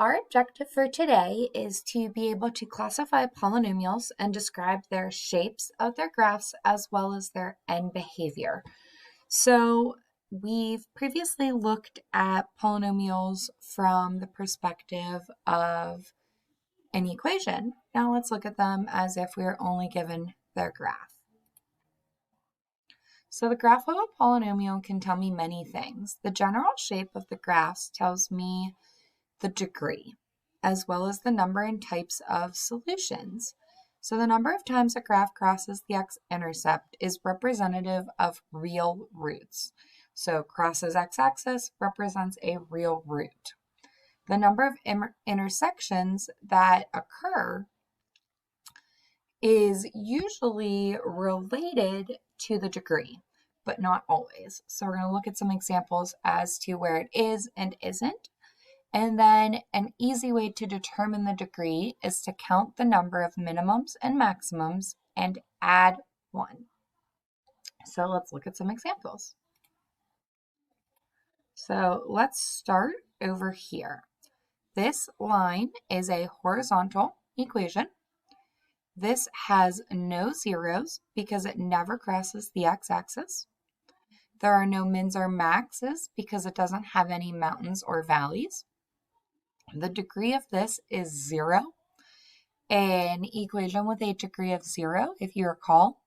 Our objective for today is to be able to classify polynomials and describe their shapes of their graphs as well as their end behavior. So we've previously looked at polynomials from the perspective of an equation. Now let's look at them as if we were only given their graph. So the graph of a polynomial can tell me many things. The general shape of the graphs tells me the degree, as well as the number and types of solutions. So the number of times a graph crosses the x-intercept is representative of real roots. So crosses x-axis represents a real root. The number of intersections that occur is usually related to the degree, but not always. So we're going to look at some examples as to where it is and isn't. And then an easy way to determine the degree is to count the number of minimums and maximums and add 1. So let's look at some examples. So let's start over here. This line is a horizontal equation. This has no zeros because it never crosses the x-axis. There are no mins or maxes because it doesn't have any mountains or valleys. The degree of this is 0. An equation with a degree of 0, if you recall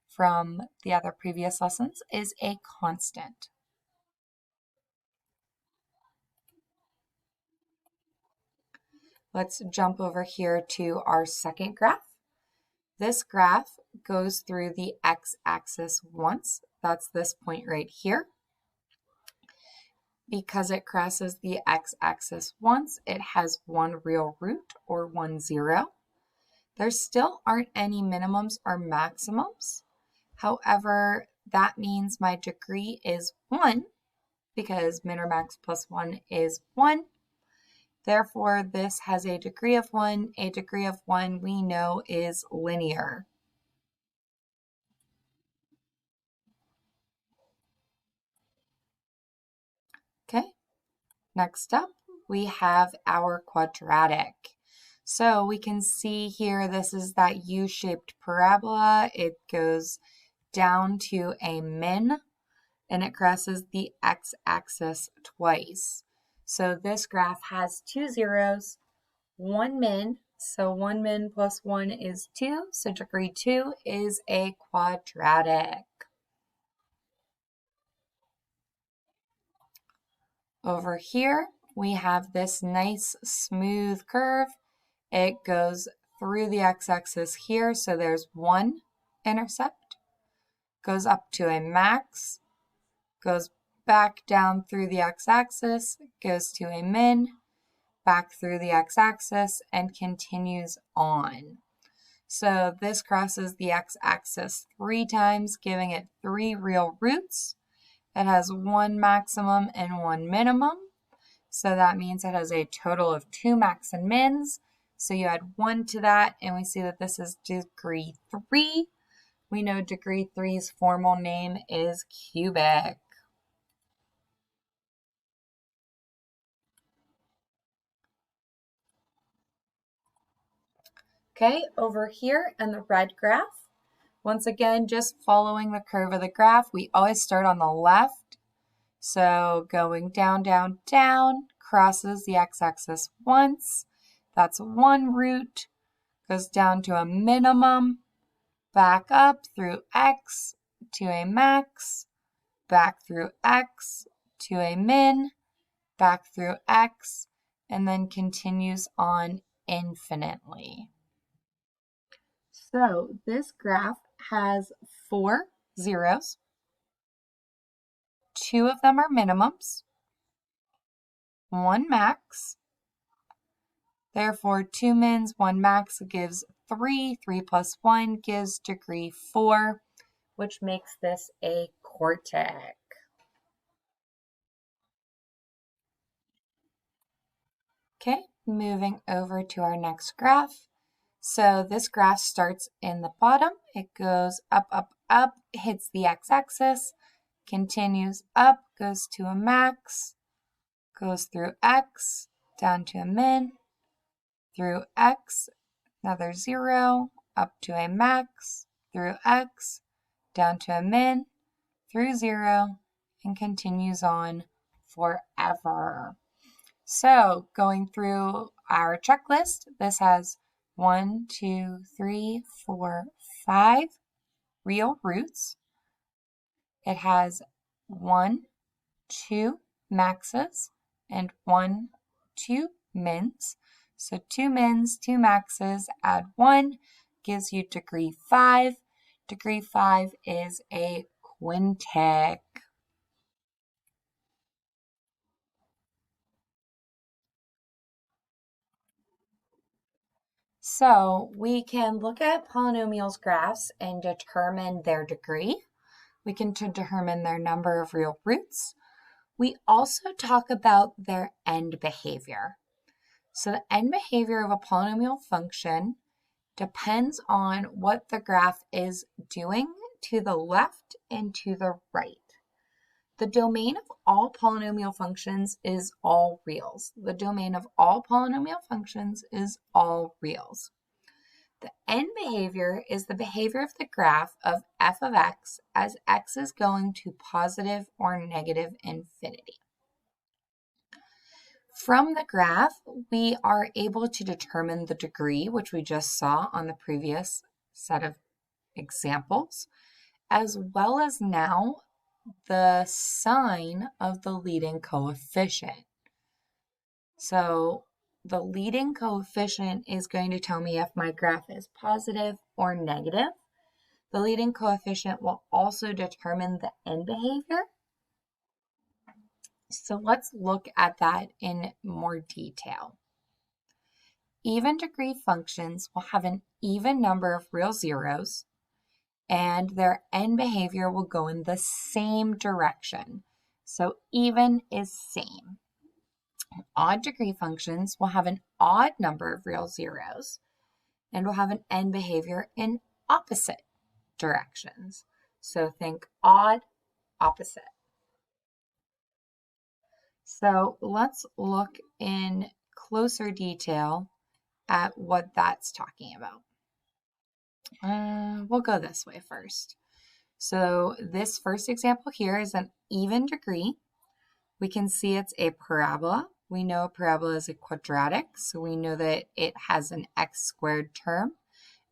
from the other previous lessons, is a constant. Let's jump over here to our second graph. This graph goes through the x-axis once. That's this point right here. Because it crosses the x-axis once, it has one real root or 1, 0. There still aren't any minimums or maximums. However, that means my degree is 1 because min or max plus 1 is 1. Therefore, this has a degree of 1. A degree of 1 we know is linear. Okay, next up we have our quadratic. So we can see here this is that U-shaped parabola. It goes down to a min and it crosses the x-axis twice. So this graph has 2 zeros, 1 min. So 1 min plus 1 is 2. So degree 2 is a quadratic. Over here, we have this nice smooth curve. It goes through the x-axis here, so there's 1 intercept, goes up to a max, goes back down through the x-axis, goes to a min, back through the x-axis, and continues on. So this crosses the x-axis 3 times, giving it 3 real roots. It has 1 maximum and 1 minimum. So that means it has a total of 2 max and mins. So you add 1 to that, and we see that this is degree 3. We know degree 3's formal name is cubic. Okay, over here in the red graph, once again, just following the curve of the graph, we always start on the left. So going down, down, down, crosses the x-axis once. That's 1 root, goes down to a minimum, back up through x to a max, back through x to a min, back through x, and then continues on infinitely. So this graph has 4 zeros. 2 of them are minimums, 1 max. Therefore, 2 mins, 1 max gives 3. 3 plus 1 gives degree 4, which makes this a quartic. Okay, moving over to our next graph. So this graph starts in the bottom. It goes up, up, up, hits the x-axis, continues up, goes to a max, goes through x, down to a min, through x, another 0, up to a max, through x, down to a min, through 0, and continues on forever. So going through our checklist, this has 1, 2, 3, 4, 5 real roots. It has 1, 2 maxes and 1, 2 mins. So 2 mins, 2 maxes, add 1 gives you degree 5. Degree 5 is a quintic. So we can look at polynomials graphs and determine their degree. We can determine their number of real roots. We also talk about their end behavior. So the end behavior of a polynomial function depends on what the graph is doing to the left and to the right. The domain of all polynomial functions is all reals. The domain of all polynomial functions is all reals. The end behavior is the behavior of the graph of f of x as x is going to positive or negative infinity. From the graph, we are able to determine the degree, which we just saw on the previous set of examples, as well as now the sign of the leading coefficient. So the leading coefficient is going to tell me if my graph is positive or negative. The leading coefficient will also determine the end behavior. So let's look at that in more detail. Even degree functions will have an even number of real zeros, and their end behavior will go in the same direction. So even is same. Odd degree functions will have an odd number of real zeros and will have an end behavior in opposite directions. So think odd, opposite. So let's look in closer detail at what that's talking about. We'll go this way first. So this first example here is an even degree. We can see it's a parabola. We know a parabola is a quadratic, so we know that it has an x squared term,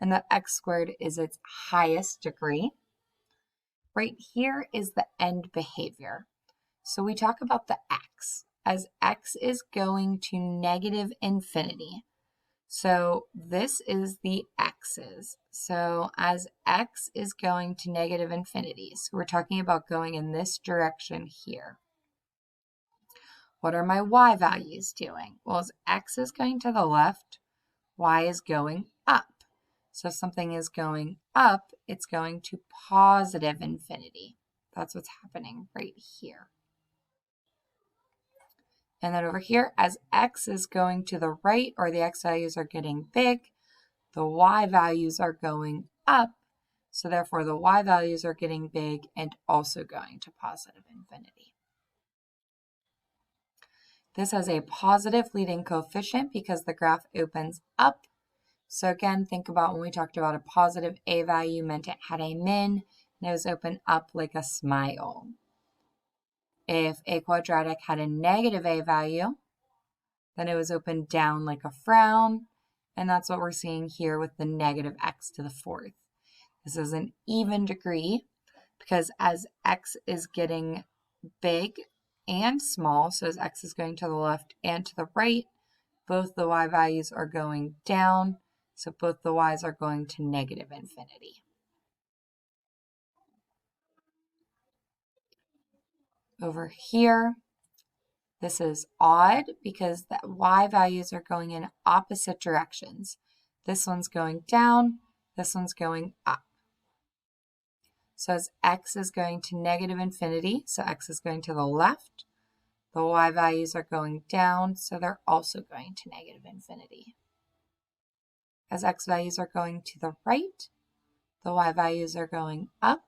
and that x squared is its highest degree. Right here is the end behavior. So we talk about the x, as x is going to negative infinity. So this is the x's. So as x is going to negative infinity, so we're talking about going in this direction here. What are my y values doing? Well, as x is going to the left, y is going up. So if something is going up, it's going to positive infinity. That's what's happening right here. And then over here, as x is going to the right, or the x values are getting big, the y values are going up. So therefore, the y values are getting big and also going to positive infinity. This has a positive leading coefficient because the graph opens up. So again, think about when we talked about a positive a value meant it had a min, and it was open up like a smile. If a quadratic had a negative a value, then it was open down like a frown, and that's what we're seeing here with the negative x to the fourth. This is an even degree because as x is getting big and small, so as x is going to the left and to the right, both the y values are going down, so both the y's are going to negative infinity. Over here, this is odd because the y values are going in opposite directions. This one's going down, this one's going up. So as x is going to negative infinity, so x is going to the left, the y values are going down, so they're also going to negative infinity. As x values are going to the right, the y values are going up,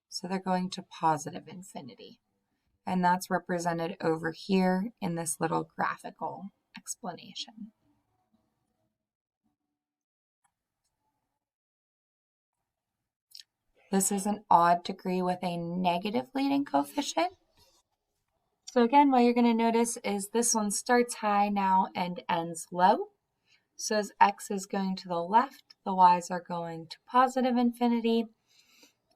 so they're going to positive infinity. And that's represented over here in this little graphical. explanation. This is an odd degree with a negative leading coefficient. So again, what you're going to notice is this one starts high now and ends low. So as x is going to the left, the y's are going to positive infinity.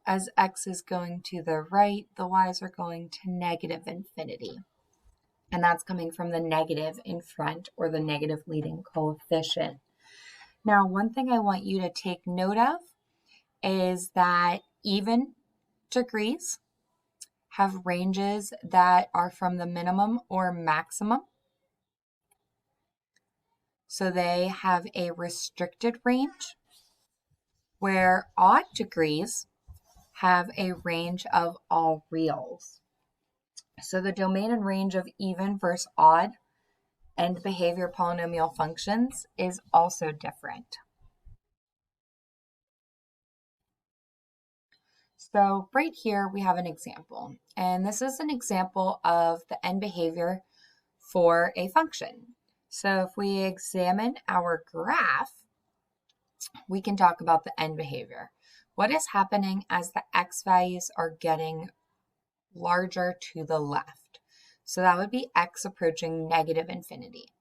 As x is going to the right, the y's are going to negative infinity. And that's coming from the negative in front, or the negative leading coefficient. Now, one thing I want you to take note of is that even degrees have ranges that are from the minimum or maximum. So they have a restricted range, where odd degrees have a range of all reals. So the domain and range of even versus odd end behavior polynomial functions is also different. So right here we have an example, and this is an example of the end behavior for a function. So if we examine our graph, we can talk about the end behavior. What is happening as the x values are getting larger to the left? So that would be x approaching negative infinity.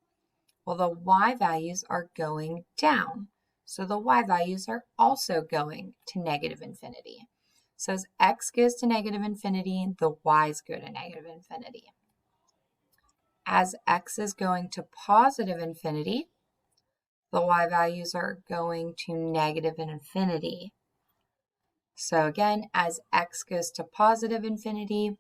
Well, the y values are going down. So the y values are also going to negative infinity. So as x goes to negative infinity, the y's go to negative infinity. As x is going to positive infinity, the y values are going to negative infinity. So again, as x goes to positive infinity,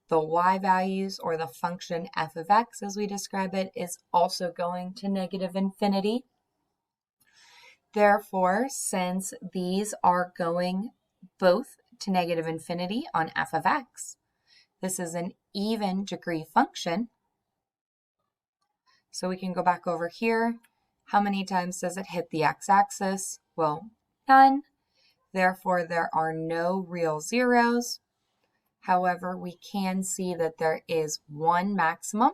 the y values, or the function f of x as we describe it, is also going to negative infinity. Therefore, since these are going both to negative infinity on f of x, this is an even degree function. So we can go back over here. How many times does it hit the x-axis? Well, none. Therefore, there are no real zeros. However, we can see that there is one maximum.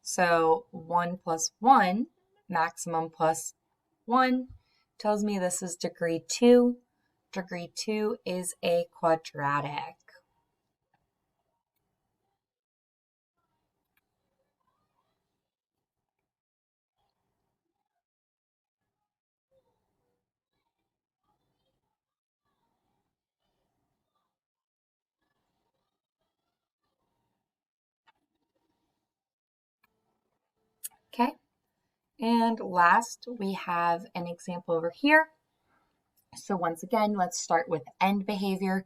So 1 plus 1, maximum plus 1, tells me this is degree 2. Degree 2 is a quadratic. Okay, and last we have an example over here. So once again, let's start with end behavior.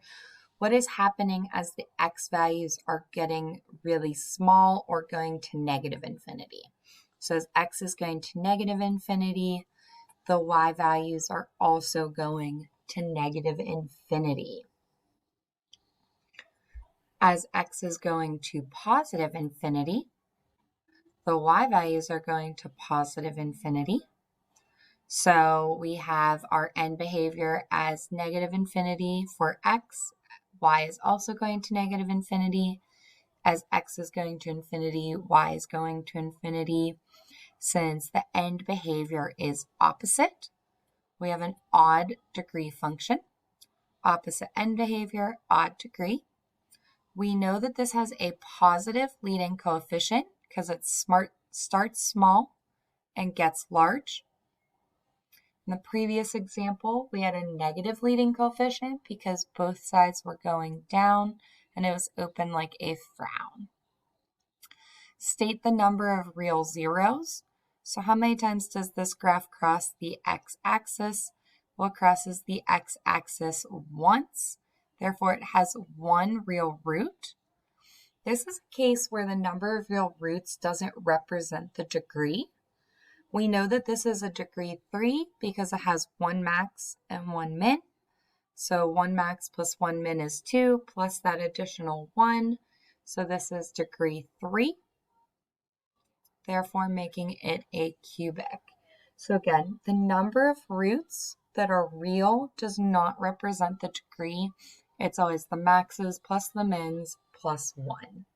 What is happening as the x values are getting really small or going to negative infinity? So as x is going to negative infinity, the y values are also going to negative infinity. As x is going to positive infinity, the y values are going to positive infinity. So we have our end behavior as negative infinity for x. Y is also going to negative infinity. As x is going to infinity, y is going to infinity. Since the end behavior is opposite, we have an odd degree function. Opposite end behavior, odd degree. We know that this has a positive leading coefficient because it starts small and gets large. In the previous example, we had a negative leading coefficient because both sides were going down and it was open like a frown. State the number of real zeros. So how many times does this graph cross the x-axis? Well, it crosses the x-axis once. Therefore, it has one real root. This is a case where the number of real roots doesn't represent the degree. We know that this is a degree 3 because it has one max and one min. So 1 max plus 1 min is 2 plus that additional 1. So this is degree 3, therefore making it a cubic. So again, the number of roots that are real does not represent the degree. It's always the maxes plus the mins plus 1.